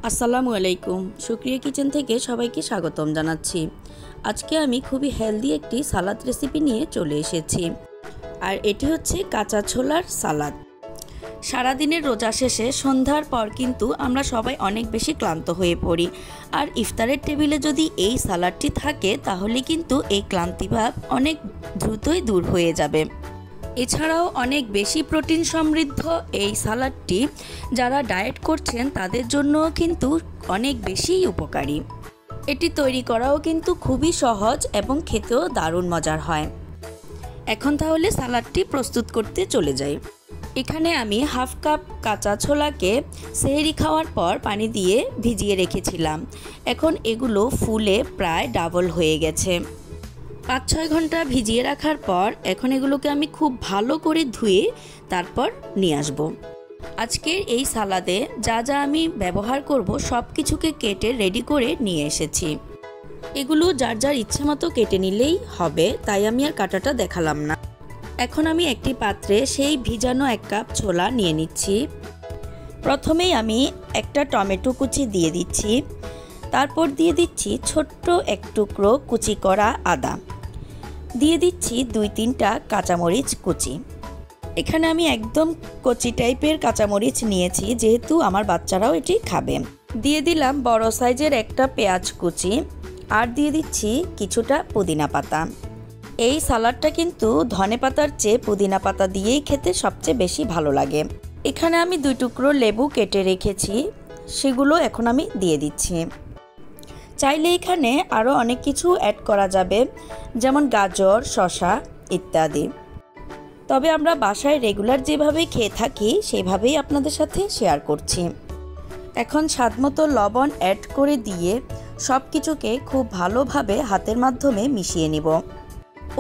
আসসালামু আলাইকুম। সুক্রিয়া কিচেন থেকে সবাইকে স্বাগতম জানাচ্ছি। আজকে আমি খুবই হেলদি একটি সালাদ রেসিপি নিয়ে চলে এসেছি, আর এটি হচ্ছে কাঁচা ছোলার সালাদ। সারাদিনের রোজা শেষে সন্ধ্যার পর কিন্তু আমরা সবাই অনেক বেশি ক্লান্ত হয়ে পড়ি, আর ইফতারের টেবিলে যদি এই সালাদটি থাকে তাহলে কিন্তু এই ক্লান্তিভাব অনেক দ্রুতই দূর হয়ে যাবে। এছাড়াও অনেক বেশি প্রোটিন সমৃদ্ধ এই সালাডটি যারা ডায়েট করছেন তাদের জন্য কিন্তু অনেক বেশি উপকারী। এটি তৈরি করাও কিন্তু খুবই সহজ এবং খেতেও দারুণ মজার হয়। এখন তাহলে সালাডটি প্রস্তুত করতে চলে যাই। এখানে আমি হাফ কাপ কাঁচা ছোলাকে সেহরি খাওয়ার পর পানি দিয়ে ভিজিয়ে রেখেছিলাম। এখন এগুলো ফুলে প্রায় ডাবল হয়ে গেছে। 5-6 ঘন্টা ভিজিয়ে রাখার পর এখন এগুলোকে আমি খুব ভালো করে ধুয়ে তারপর নিয়ে আসব। আজকের এই সালাদে যা যা আমি ব্যবহার করব সব কিছুকে কেটে রেডি করে নিয়ে এসেছি। এগুলো যার যার ইচ্ছে মতো কেটে নিলেই হবে, তাই আমি আর কাটাটা দেখালাম না। এখন আমি একটি পাত্রে সেই ভিজানো 1 কাপ ছোলা নিয়ে নিচ্ছি। প্রথমেই আমি একটা টমেটো কুচি দিয়ে দিচ্ছি, তারপর দিয়ে দিচ্ছি ছোট্ট এক টুকরো কুচি করা আদা, দিয়ে দিচ্ছি 2-3টা কাঁচামরিচ কুচি। এখানে আমি একদম কচি টাইপের কাঁচামরিচ নিয়েছি, যেহেতু আমার বাচ্চারাও এটি খাবে। দিয়ে দিলাম বড় সাইজের একটা পেঁয়াজ কুচি, আর দিয়ে দিচ্ছি কিছুটা পুদিনা পাতা। এই সালাডটা কিন্তু ধনে পাতার চেয়ে পুদিনা পাতা দিয়েই খেতে সবচেয়ে বেশি ভালো লাগে। এখানে আমি 2 টুকরো লেবু কেটে রেখেছি, সেগুলো এখন আমি দিয়ে দিচ্ছি। চাইলে এখানে আরও অনেক কিছু অ্যাড করা যাবে, যেমন গাজর, শসা ইত্যাদি। তবে আমরা বাসায় রেগুলার যেভাবে খেয়ে থাকি সেভাবেই আপনাদের সাথে শেয়ার করছি। এখন স্বাদমতো লবণ অ্যাড করে দিয়ে সব কিছুকে খুব ভালোভাবে হাতের মাধ্যমে মিশিয়ে নিব।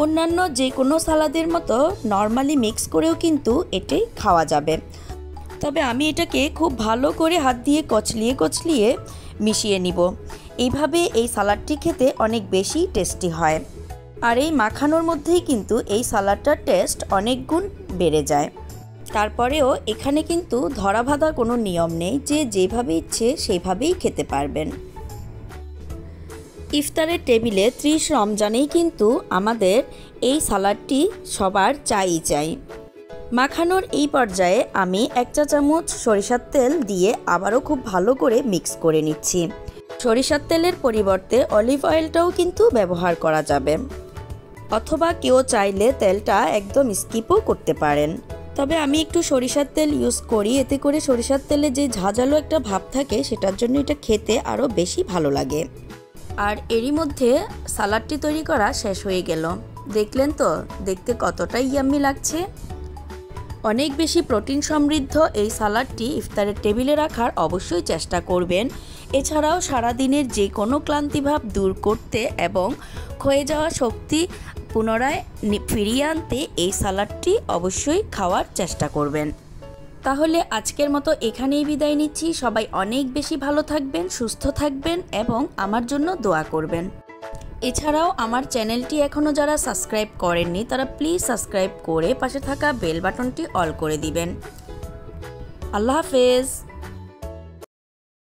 অন্যান্য যে কোনো সালাদের মতো নর্মালি মিক্স করেও কিন্তু এটি খাওয়া যাবে, তবে আমি এটাকে খুব ভালো করে হাত দিয়ে কচলিয়ে মিশিয়ে নিব। এইভাবে এই সালাডটি খেতে অনেক বেশি টেস্টি হয়, আর এই মাখানোর মধ্যেই কিন্তু এই সালাডটার টেস্ট অনেক গুণ বেড়ে যায়। তারপরেও এখানে কিন্তু ধরা বাঁধা কোনো নিয়ম নেই, যে যেভাবে ইচ্ছে সেইভাবেই খেতে পারবেন। ইফতারের টেবিলে 30 রমজানেই কিন্তু আমাদের এই সালাডটি সবার চাই। মাখানোর এই পর্যায়ে আমি 1 চা চামচ সরিষার তেল দিয়ে আবারও খুব ভালো করে মিক্স করে নিচ্ছি। সরিষার তেলের পরিবর্তে অলিভ অয়েলটাও কিন্তু ব্যবহার করা যাবে, অথবা কেউ চাইলে তেলটা একদম স্কিপও করতে পারেন। তবে আমি একটু সরিষার তেল ইউজ করি, এতে করে সরিষার তেলে যে ঝাঁঝালো একটা ভাব থাকে সেটার জন্য এটা খেতে আরও বেশি ভালো লাগে। আর এরই মধ্যে সালাডটি তৈরি করা শেষ হয়ে গেল। দেখলেন তো দেখতে কতটা ইয়াম্মি লাগছে। অনেক বেশি প্রোটিন সমৃদ্ধ এই সালাডটি ইফতারের টেবিলে রাখার অবশ্যই চেষ্টা করবেন। এছাড়াও সারাদিনের যে কোনো ক্লান্তিভাব দূর করতে এবং ক্ষয়ে যাওয়া শক্তি পুনরায় ফিরিয়ে আনতে এই সালাডটি অবশ্যই খাওয়ার চেষ্টা করবেন। তাহলে আজকের মতো এখানেই বিদায় নিচ্ছি। সবাই অনেক বেশি ভালো থাকবেন, সুস্থ থাকবেন এবং আমার জন্য দোয়া করবেন। এছাড়াও আমার চ্যানেলটি এখনও যারা সাবস্ক্রাইব করেননি তারা প্লিজ সাবস্ক্রাইব করে পাশে থাকা বেল বাটনটি অল করে দিবেন। আল্লাহ হাফেজ।